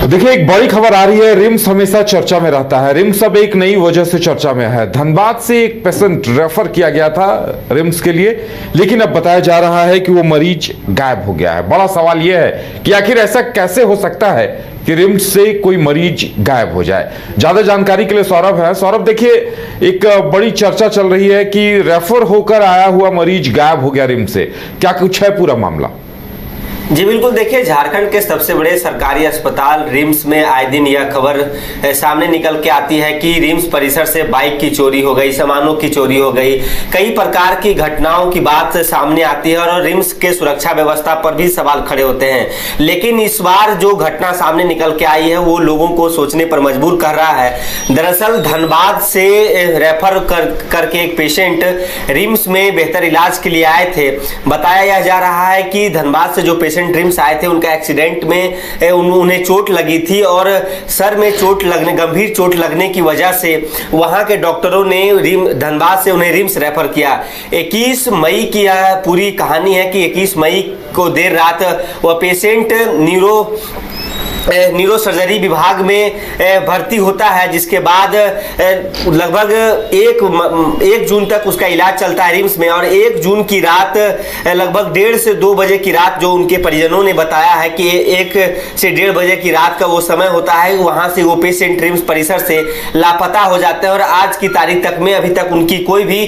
देखिए, एक बड़ी खबर आ रही है। रिम्स हमेशा चर्चा में रहता है। रिम्स अब एक नई वजह से चर्चा में है। धनबाद से एक पेशेंट रेफर किया गया था रिम्स के लिए, लेकिन अब बताया जा रहा है कि वो मरीज गायब हो गया है। बड़ा सवाल यह है कि आखिर ऐसा कैसे हो सकता है कि रिम्स से कोई मरीज गायब हो जाए। ज्यादा जानकारी के लिए सौरभ है। सौरभ, देखिए, एक बड़ी चर्चा चल रही है कि रेफर होकर आया हुआ मरीज गायब हो गया रिम्स से। क्या कुछ है पूरा मामला? जी बिल्कुल, देखिए, झारखंड के सबसे बड़े सरकारी अस्पताल रिम्स में आए दिन यह खबर सामने निकल के आती है कि रिम्स परिसर से बाइक की चोरी हो गई, सामानों की चोरी हो गई, कई प्रकार की घटनाओं की बात सामने आती है और रिम्स के सुरक्षा व्यवस्था पर भी सवाल खड़े होते हैं। लेकिन इस बार जो घटना सामने निकल के आई है वो लोगों को सोचने पर मजबूर कर रहा है। दरअसल धनबाद से रेफर करके एक पेशेंट रिम्स में बेहतर इलाज के लिए आए थे। बताया जा रहा है कि धनबाद से जो पेशेंट रिम्स आए थे उनका एक्सीडेंट में उन्हें चोट लगी थी और सर में गंभीर चोट लगने की वजह से वहां के डॉक्टरों ने धनबाद से उन्हें रिम्स रेफर किया। 21 मई की यह पूरी कहानी है कि 21 मई को देर रात वह पेशेंट न्यूरो सर्जरी विभाग में भर्ती होता है, जिसके बाद लगभग 1 जून तक उसका इलाज चलता है रिम्स में। और 1 जून की रात लगभग 1:30 से 2 बजे की रात, जो उनके परिजनों ने बताया है कि 1 से 1:30 बजे की रात का वो समय होता है, वहां से वो पेशेंट रिम्स परिसर से लापता हो जाते हैं और आज की तारीख तक में अभी तक उनकी कोई भी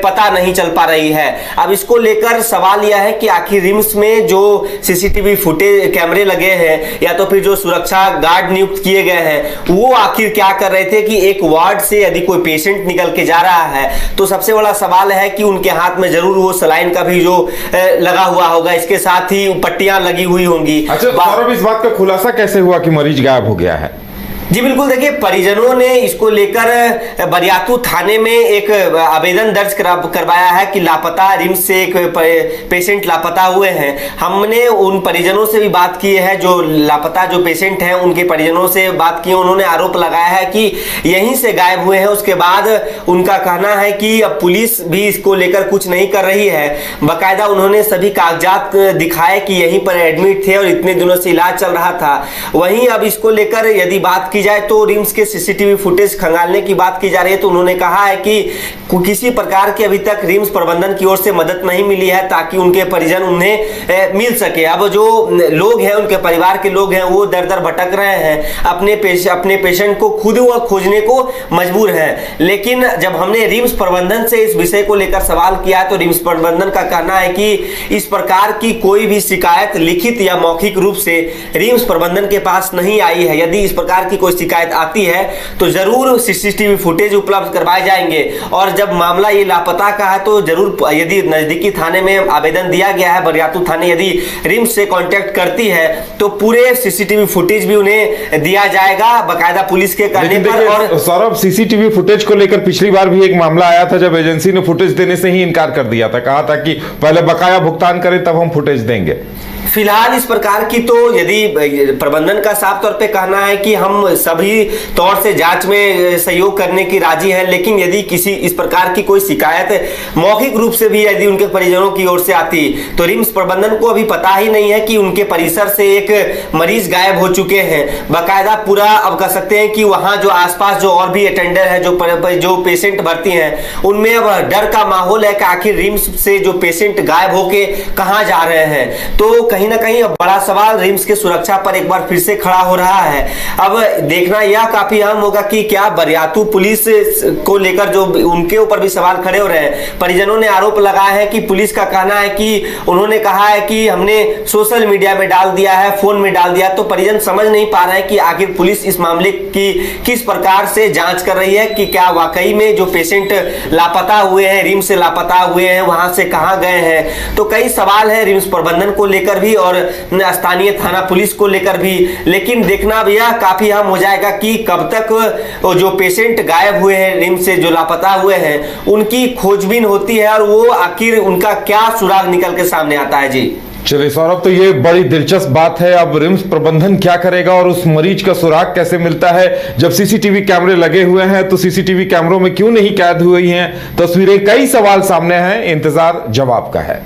पता नहीं चल पा रही है। अब इसको लेकर सवाल यह है कि आखिर रिम्स में जो सीसीटीवी फुटेज कैमरे लगे हैं या तो फिर जो सुरक्षा गार्ड नियुक्त किए गए हैं वो आखिर क्या कर रहे थे कि एक वार्ड से यदि कोई पेशेंट निकल के जा रहा है तो सबसे बड़ा सवाल है कि उनके हाथ में जरूर वो सलाइन का भी जो लगा हुआ होगा, इसके साथ ही पट्टियां लगी हुई होंगी। अच्छा सौरभ, इस बात का खुलासा कैसे हुआ कि मरीज गायब हो गया है? जी बिल्कुल, देखिए, परिजनों ने इसको लेकर बरियातू थाने में एक आवेदन दर्ज करवाया है कि लापता रिम्स से एक पेशेंट लापता हुए हैं। हमने उन परिजनों से भी बात की है, जो लापता जो पेशेंट हैं उनके परिजनों से बात की। उन्होंने आरोप लगाया है कि यहीं से गायब हुए हैं। उसके बाद उनका कहना है कि अब पुलिस भी इसको लेकर कुछ नहीं कर रही है। बाकायदा उन्होंने सभी कागजात दिखाए कि यहीं पर एडमिट थे और इतने दिनों से इलाज चल रहा था। वहीं अब इसको लेकर यदि बात की जाए तो रिम्स के सीसीटीवी फुटेज खंगालने की बात की जा रही है, तो उन्होंने कहा है कि किसी प्रकार की अभी तक रिम्स प्रबंधन की ओर से मदद नहीं मिली है ताकि उनके परिजन उन्हें मिल सके। अब जो लोग हैं, उनके परिवार के लोग हैं, वो दर दर भटक रहे हैं, अपने पेशेंट को खुद वो खोजने को मजबूर हैं। लेकिन जब हमने रिम्स प्रबंधन से इस विषय को लेकर सवाल किया तो रिम्स प्रबंधन का कहना है कि इस प्रकार की कोई भी शिकायत लिखित या मौखिक रूप से रिम्स प्रबंधन के पास नहीं आई है। यदि इस प्रकार की कोई शिकायत आती है तो जरूर सीसीटीवी फुटेज उपलब्ध करवाए जाएंगे। और जब मामला ये लापता का है तो जरूर, यदि नजदीकी थाने में आवेदन दिया गया है, बरियातू थाने यदि रिम्स से कांटेक्ट करती है तो पूरे सीसीटीवी फुटेज भी उन्हें दिया जाएगा बाकायदा पुलिस के कहने पर। और सौरभ, सीसीटीवी फुटेज को लेकर पिछली बार भी एक मामला आया था जब एजेंसी ने फुटेज देने से ही इनकार कर दिया था। कहा था कि पहले बकाया भुगतान करें तब हम फुटेज देंगे। फिलहाल इस प्रकार की तो यदि प्रबंधन का साफ तौर पे कहना है कि हम सभी तौर से जांच में सहयोग करने की राजी है, लेकिन यदि किसी इस प्रकार की कोई शिकायत मौखिक रूप से भी यदि उनके परिजनों की ओर से आती तो रिम्स प्रबंधन को अभी पता ही नहीं है कि उनके परिसर से एक मरीज गायब हो चुके हैं। बाकायदा पूरा अब कह सकते हैं कि वहां जो आसपास जो और भी अटेंडर है, जो पेशेंट भर्ती हैं, उनमें अब डर का माहौल है कि आखिर रिम्स से जो पेशेंट गायब होके कहां जा रहे हैं। तो कहीं ना कहीं अब बड़ा सवाल रिम्स के सुरक्षा पर एक बार फिर से खड़ा हो रहा है। अब देखना यह काफी अहम होगा कि क्या बरियातू पुलिस को लेकर जो उनके ऊपर भी सवाल खड़े हो रहे हैं। परिजनों ने आरोप लगाया है कि पुलिस का कहना है कि उन्होंने कहा है कि हमने सोशल मीडिया में डाल दिया है, फोन में डाल दिया, तो परिजन समझ नहीं पा रहे हैं कि आखिर पुलिस इस मामले की किस प्रकार से जांच कर रही है कि क्या वाकई में जो पेशेंट लापता हुए हैं, रिम्स से लापता हुए हैं, वहां से कहां गए हैं। तो कई सवाल है रिम्स प्रबंधन को लेकर भी और स्थानीय थाना पुलिस को लेकर भी। लेकिन देखना भी यह काफी अहम हो जाएगा कि कब तक जो पेशेंट गायब हुए हैं, रिम्स से जो लापता हुए हैं, उनकी खोजबीन होती है और वो आखिर उनका क्या सुराग निकल के सामने आता है। जी चलिए सौरभ, तो ये बड़ी दिलचस्प बात है। अब रिम्स प्रबंधन क्या करेगा और उस मरीज का सुराग कैसे मिलता है? जब सीसीटीवी कैमरे लगे हुए हैं तो सीसीटीवी कैमरों में क्यों नहीं कैद हुई हैं तस्वीरें? कई सवाल सामने हैं, इंतजार जवाब का है।